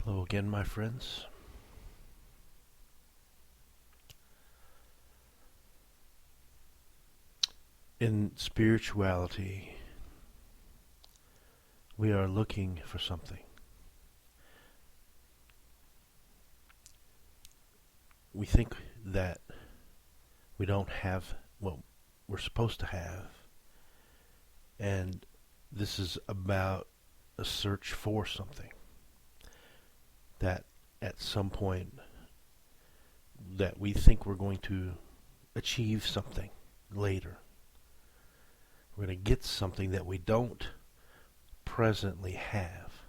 Hello again, my friends. In spirituality, we are looking for something. We think that we don't have what we're supposed to have, and this is about a search for something that at some point that we think we're going to achieve something later. We're going to get something that we don't presently have.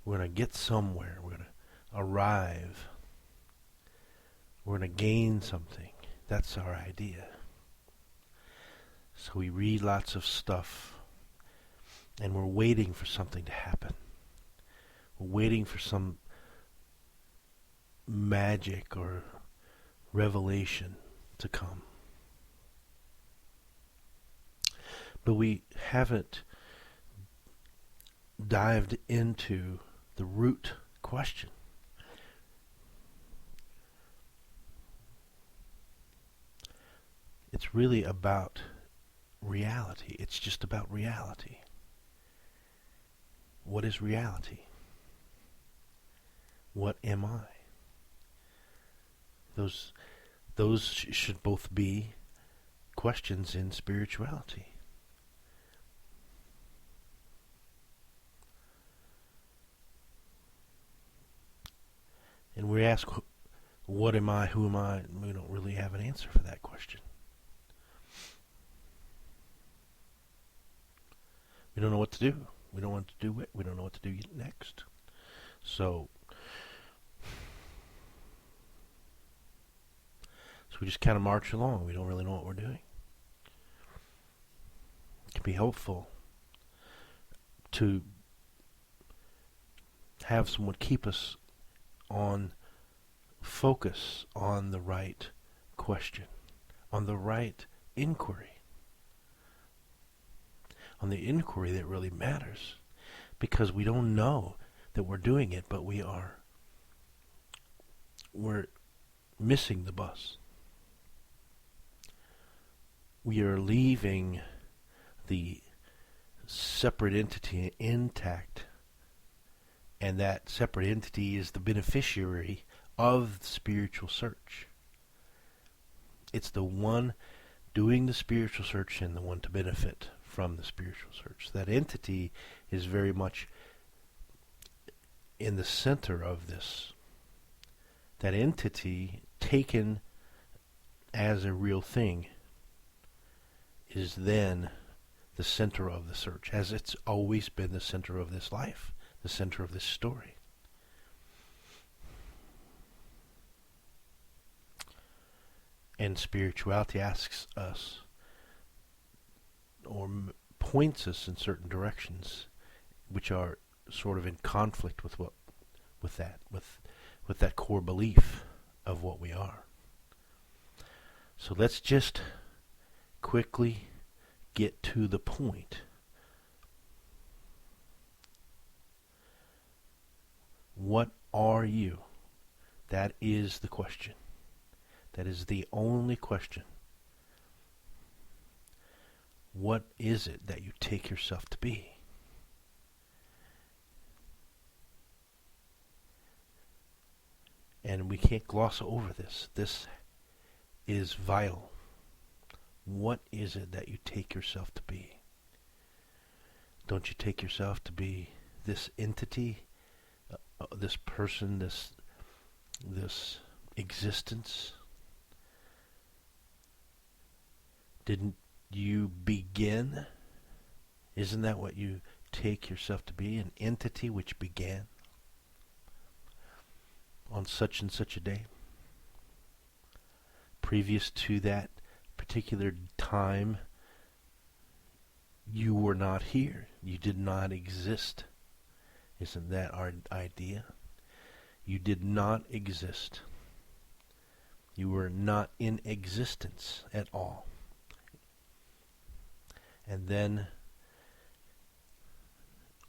We're going to get somewhere. We're going to arrive. We're going to gain something. That's our idea. So we read lots of stuff, and we're waiting for something to happen. We're waiting for some magic or revelation to come. But we haven't dived into the root question. It's really about reality. It's just about reality. What is reality? What am I? Those should both be questions in spirituality. And we ask, what am I, who am I? And we don't really have an answer for that question. We don't know what to do. We don't know what to do. We don't know what to do next. So we just kind of march along. We don't really know what we're doing. It can be helpful to have someone keep us on focus on the right question, on the right inquiry, on the inquiry that really matters, because we don't know that we're doing it, but we're missing the bus. We are leaving the separate entity intact, and that separate entity is the beneficiary of the spiritual search. It's the one doing the spiritual search and the one to benefit from the spiritual search. That entity is very much in the center of this. That entity, taken as a real thing, is then the center of the search, as it's always been the center of this life, the center of this story. And spirituality asks us, or points us in certain directions, which are sort of in conflict with that core belief of what we are. So let's just quickly get to the point. What are you? That is the question. That is the only question. What is it that you take yourself to be? And we can't gloss over this. This is vital. What is it that you take yourself to be? Don't you take yourself to be this entity, this person, this existence? Didn't you begin? Isn't that what you take yourself to be? An entity which began on such and such a day? Previous to that particular time, you were not here. You did not exist. Isn't that our idea? You did not exist. You were not in existence at all. And then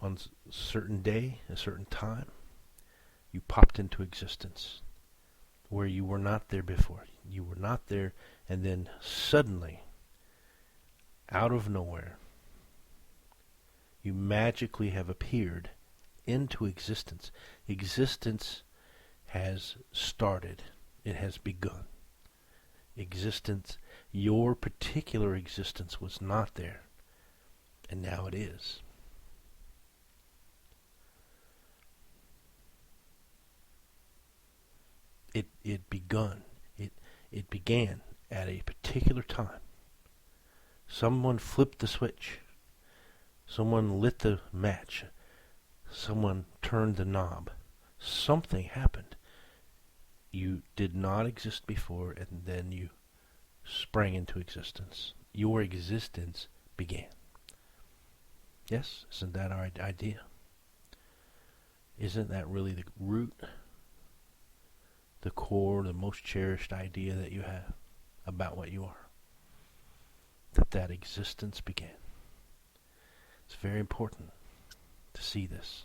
on a certain day, a certain time, you popped into existence where you were not there before. You were not there, and then suddenly, out of nowhere, you magically have appeared into existence. Existence has started. It has begun. Existence, your particular existence was not there, and now it is. It began at a particular time. Someone flipped the switch. Someone lit the match. Someone turned the knob. Something happened. You did not exist before, and then you sprang into existence. Your existence began. Yes, isn't that our idea? Isn't that really the root, the core, the most cherished idea that you have about what you are? That existence began. It's very important to see this.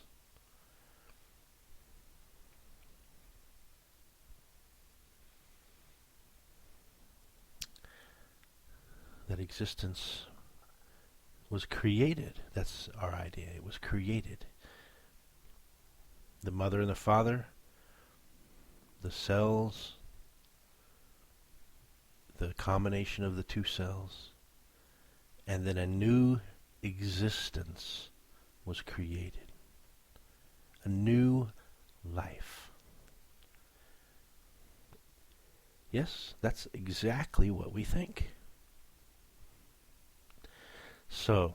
That existence was created. That's our idea. It was created. The mother and the father, the cells, the combination of the two cells, and then a new existence was created. A new life. Yes, that's exactly what we think. So,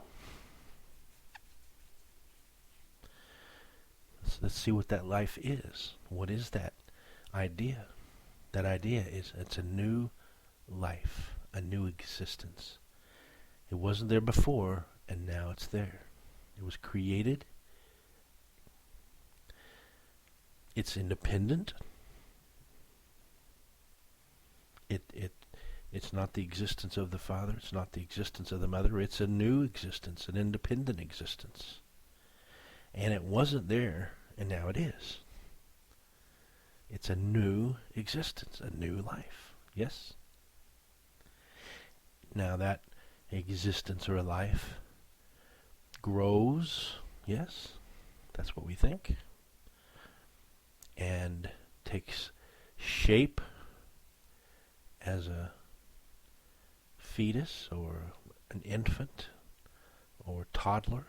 let's see what that life is. What is that idea? That idea is it's a new life, a new existence. It wasn't there before, and now it's there. It was created. It's independent. It's not the existence of the father. It's not the existence of the mother. It's a new existence, an independent existence. And it wasn't there, and now it is. It's a new existence, a new life. Yes? Now that existence or a life grows, yes, that's what we think, and takes shape as a fetus or an infant or toddler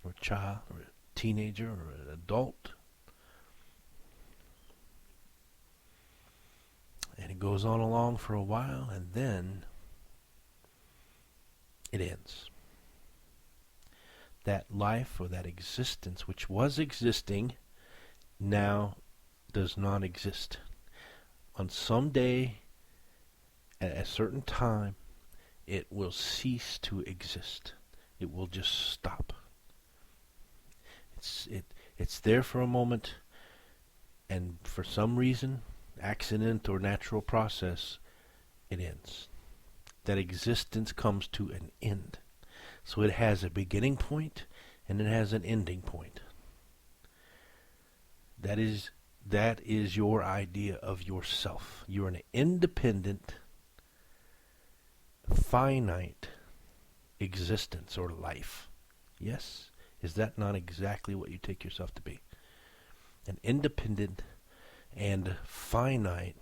or a child or a teenager or an adult. And it goes on along for a while, and then it ends. That life or that existence which was existing now does not exist. On some day, at a certain time, it will cease to exist. It will just stop. It's there for a moment, and for some reason, accident or natural process, it ends. That existence comes to an end. So it has a beginning point and it has an ending point. That is your idea of yourself. You're an independent, finite existence or life. Yes? Is that not exactly what you take yourself to be? An independent and finite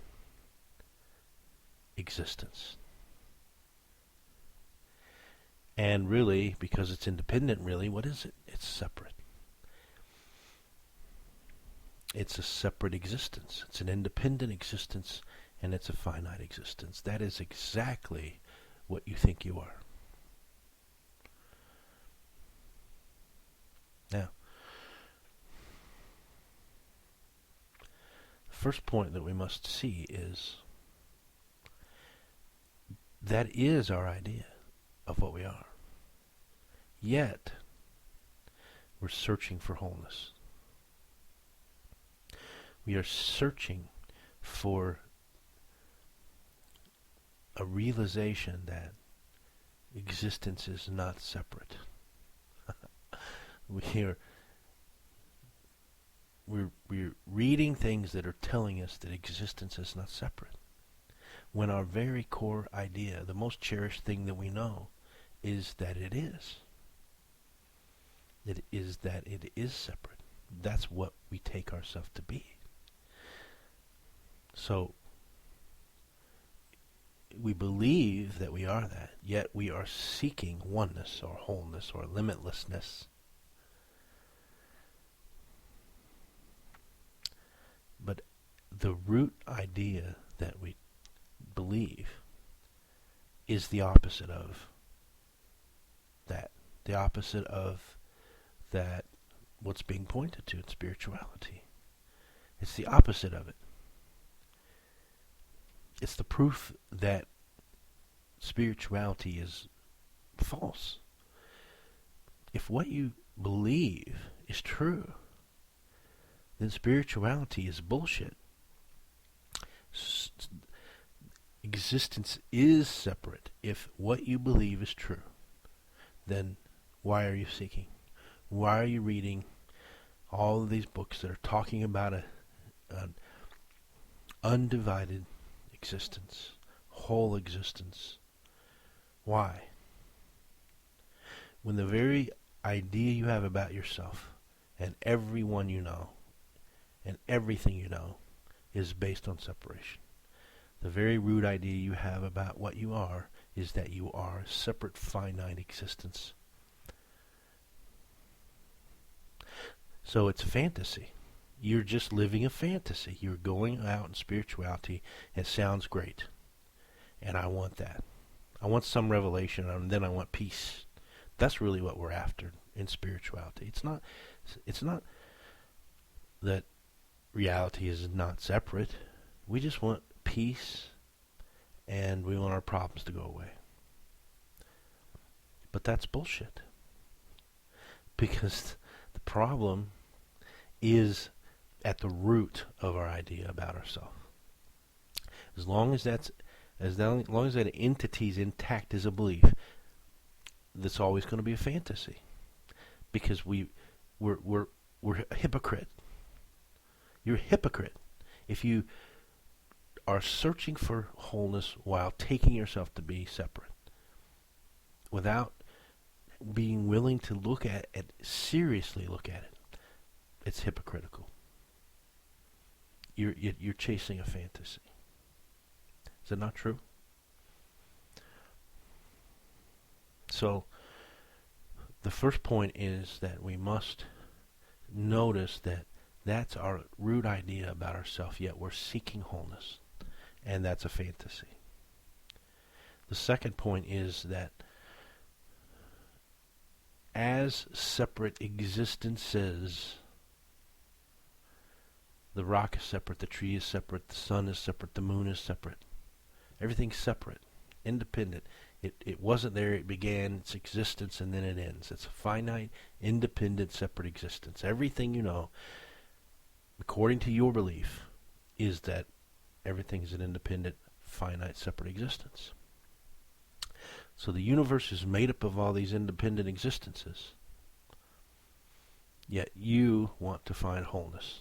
existence. And really, because it's independent, really, what is it? It's separate. It's a separate existence. It's an independent existence, and it's a finite existence. That is exactly what you think you are. Now, the first point that we must see is that is our idea of what we are. Yet, we're searching for wholeness. We are searching for a realization that existence is not separate. We're we're reading things that are telling us that existence is not separate. When our very core idea, the most cherished thing that we know, is that it is. It is that it is separate. That's what we take ourselves to be. So we believe that we are that, yet we are seeking oneness or wholeness or limitlessness. But the root idea that we believe is the opposite of that. The opposite of that, what's being pointed to in spirituality. It's the opposite of it. It's the proof that spirituality is false. If what you believe is true, then spirituality is bullshit. Existence is separate. If what you believe is true, then why are you seeking? Why are you reading all of these books that are talking about an undivided existence, whole existence? Why? When the very idea you have about yourself and everyone you know and everything you know is based on separation. The very root idea you have about what you are is that you are a separate finite existence. So it's fantasy. You're just living a fantasy. You're going out in spirituality. It sounds great. And I want that. I want some revelation, and then I want peace. That's really what we're after in spirituality. It's not that reality is not separate. We just want peace, and we want our problems to go away. But that's bullshit. Because the problem is at the root of our idea about ourselves. As long as that entity is intact as a belief, that's always going to be a fantasy. Because we're a hypocrite. You're a hypocrite if you are searching for wholeness while taking yourself to be separate, without being willing to look at it, seriously look at it. It's hypocritical. You're chasing a fantasy. Is that not true? So the first point is that we must notice that that's our root idea about ourselves, yet we're seeking wholeness, and that's a fantasy. The second point is that as separate existences, the rock is separate, the tree is separate, the sun is separate, the moon is separate. Everything's separate, independent. It wasn't there, it began its existence, and then it ends. It's a finite, independent, separate existence. Everything you know, according to your belief, is that everything is an independent, finite, separate existence. So the universe is made up of all these independent existences. Yet you want to find wholeness.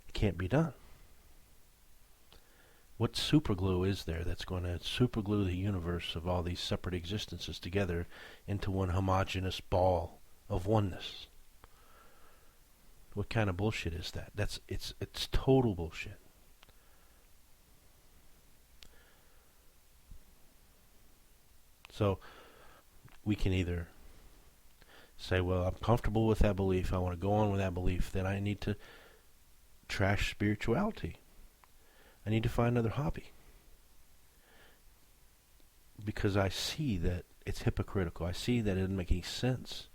It can't be done. What superglue is there that's going to superglue the universe of all these separate existences together into one homogeneous ball of oneness? What kind of bullshit is that? It's total bullshit. So we can either say, well, I'm comfortable with that belief, I want to go on with that belief, then I need to trash spirituality. I need to find another hobby. Because I see that it's hypocritical. I see that it doesn't make any sense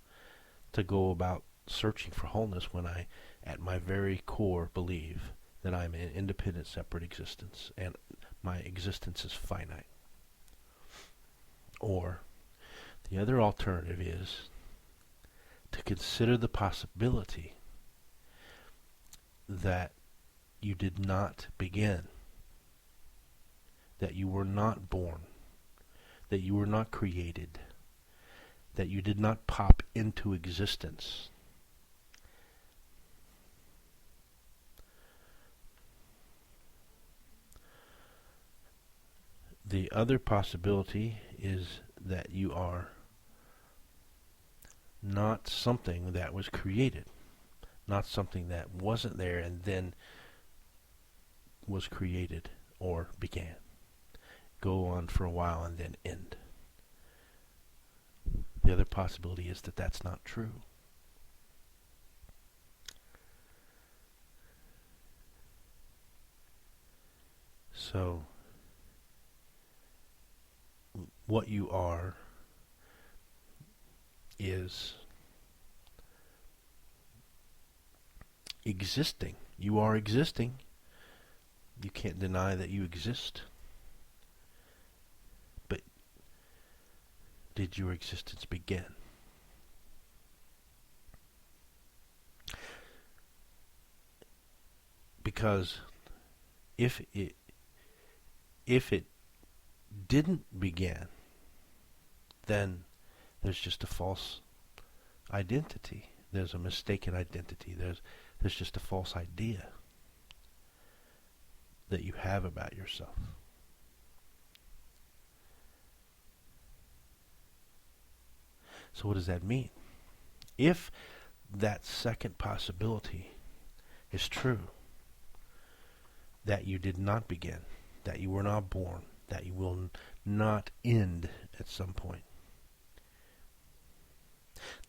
to go about searching for wholeness when I, at my very core, believe that I'm an independent, separate existence, and my existence is finite. Or the other alternative is to consider the possibility that you did not begin, that you were not born, that you were not created, that you did not pop into existence. The other possibility is that you are not something that was created, not something that wasn't there and then was created or began. Go on for a while and then end. The other possibility is that that's not true. So, what you are is existing. You are existing. You can't deny that you exist. But did your existence begin? Because if it didn't begin, then there's just a false identity. There's a mistaken identity. There's just a false idea that you have about yourself. So what does that mean? If that second possibility is true, that you did not begin, that you were not born, that you will not end at some point,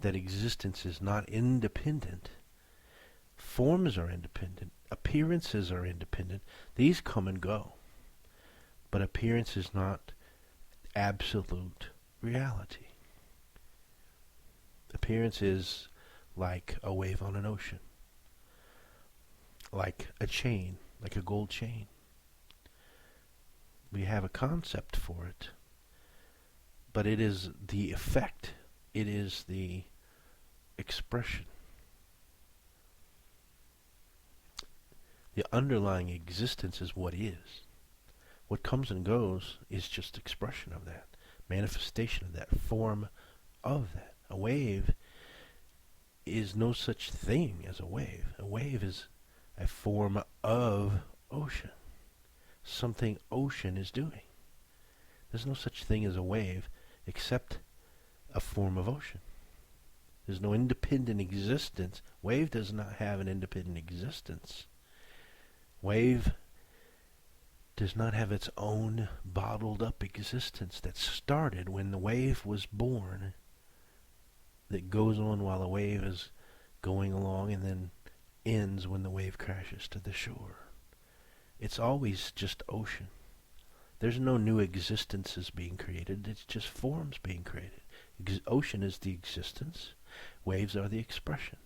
that existence is not independent, forms are independent, appearances are independent, these come and go, but appearance is not absolute reality. Appearance is like a wave on an ocean, like a chain, like a gold chain. We have a concept for it, but it is the effect, it is the expression. The underlying existence is what is. What comes and goes is just expression of that, manifestation of that, form of that. A wave is no such thing as a wave. A wave is a form of ocean. Something ocean is doing. There's no such thing as a wave except a form of ocean. There's no independent existence. Wave does not have an independent existence. Wave does not have its own bottled up existence that started when the wave was born, that goes on while the wave is going along and then ends when the wave crashes to the shore. It's always just ocean. There's no new existences being created. It's just forms being created. Ocean is the existence. Waves are the expression.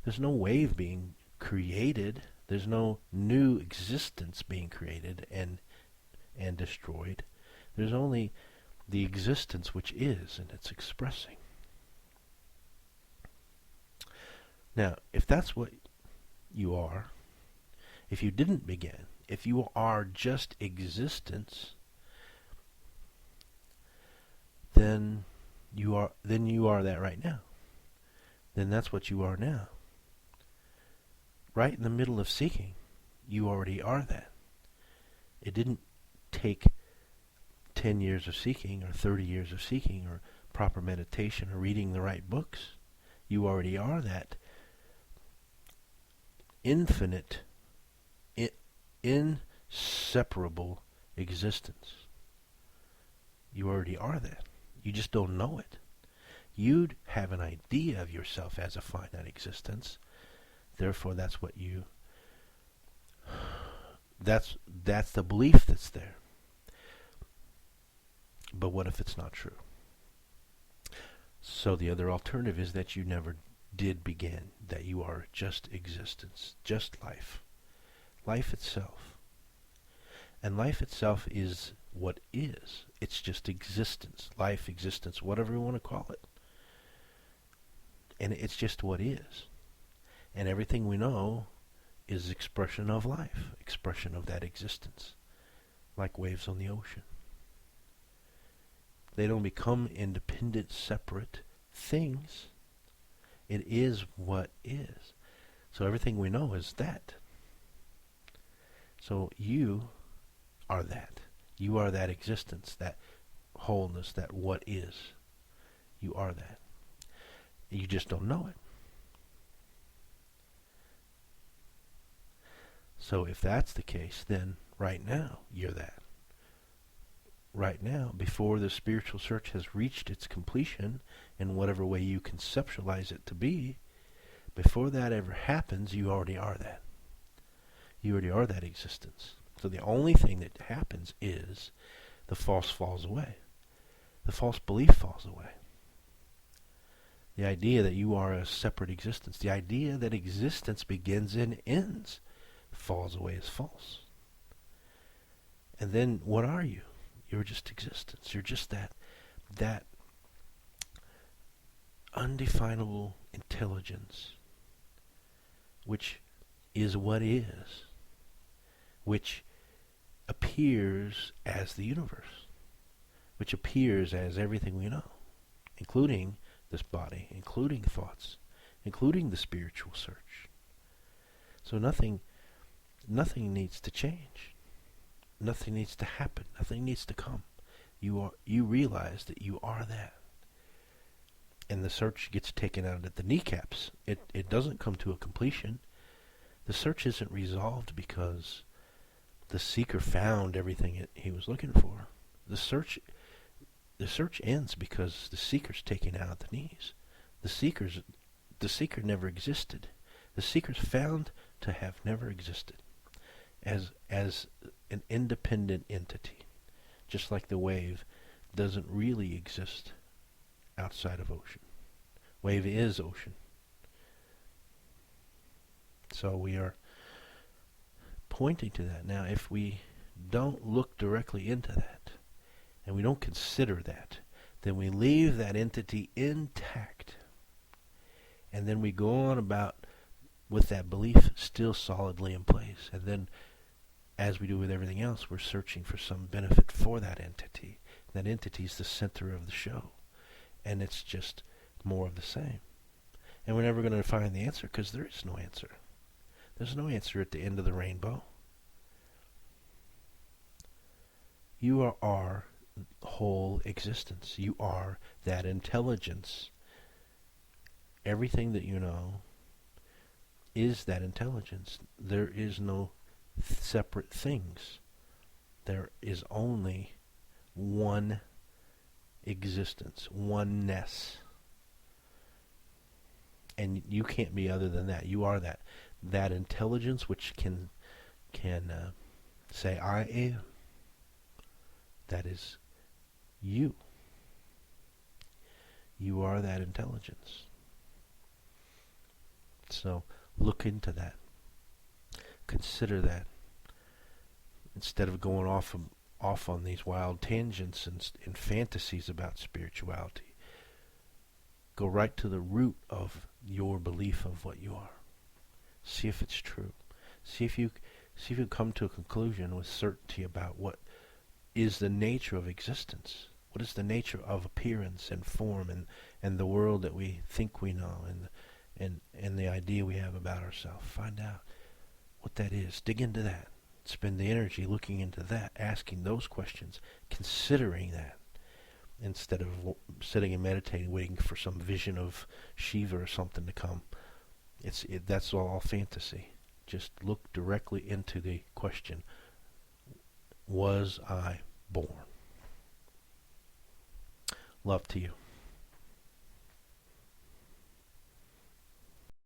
There's no wave being created. There's no new existence being created and destroyed. There's only the existence which is, and it's expressing. Now, if that's what you are, if you didn't begin, if you are just existence, then you are that right now. Then that's what you are now. Right in the middle of seeking, you already are that. It didn't take 10 years of seeking or 30 years of seeking or proper meditation or reading the right books. You already are that infinite, inseparable existence. You already are that. You just don't know it. You'd have an idea of yourself as a finite existence. Therefore, that's what you... That's the belief that's there. But what if it's not true? So the other alternative is that you never did begin, that you are just existence, just life. Life itself. And life itself is what is. It's just existence, life, existence, whatever you want to call it. And it's just what is. And everything we know is expression of life, expression of that existence, like waves on the ocean. They don't become independent, separate things. It is what is. So everything we know is that. So you are that. You are that existence, that wholeness, that what is. You are that. You just don't know it. So if that's the case, then right now you're that. Right now, before the spiritual search has reached its completion, in whatever way you conceptualize it to be, before that ever happens, you already are that. You already are that existence. So the only thing that happens is the false falls away. The false belief falls away. The idea that you are a separate existence, the idea that existence begins and ends, falls away as false. And then what are you? You're just existence. You're just that undefinable intelligence, which is what is, which appears as the universe, which appears as everything we know, including this body, including thoughts, including the spiritual search. So nothing needs to change. Nothing needs to happen. Nothing needs to come. You realize that you are that. And the search gets taken out at the kneecaps. It doesn't come to a completion. The search isn't resolved because the seeker found everything he was looking for. The search ends because the seeker's taken out at the knees. The seeker never existed. The seeker's found to have never existed as an independent entity, just like the wave doesn't really exist outside of ocean. Wave is ocean. So we are pointing to that. Now, if we don't look directly into that, and we don't consider that, then we leave that entity intact. And then we go on about with that belief still solidly in place. And then, as we do with everything else, we're searching for some benefit for that entity. That entity is the center of the show. And it's just more of the same. And we're never going to find the answer because there is no answer. There's no answer at the end of the rainbow. You are our whole existence. You are that intelligence. Everything that you know is that intelligence. There is no separate things. There is only one existence, oneness. And you can't be other than that. You are that intelligence which can say, I am. That is you. You are that intelligence. So look into that. Consider that. Instead of going off on these wild tangents and fantasies about spirituality, go right to the root of your belief of what you are. See if it's true. See if you come to a conclusion with certainty about what is the nature of existence. What is the nature of appearance and form and the world that we think we know and the idea we have about ourselves. Find out what that is. Dig into that. Spend the energy looking into that, asking those questions, considering that, instead of sitting and meditating, waiting for some vision of Shiva or something to come. That's all fantasy. Just look directly into the question, was I born? Love to you.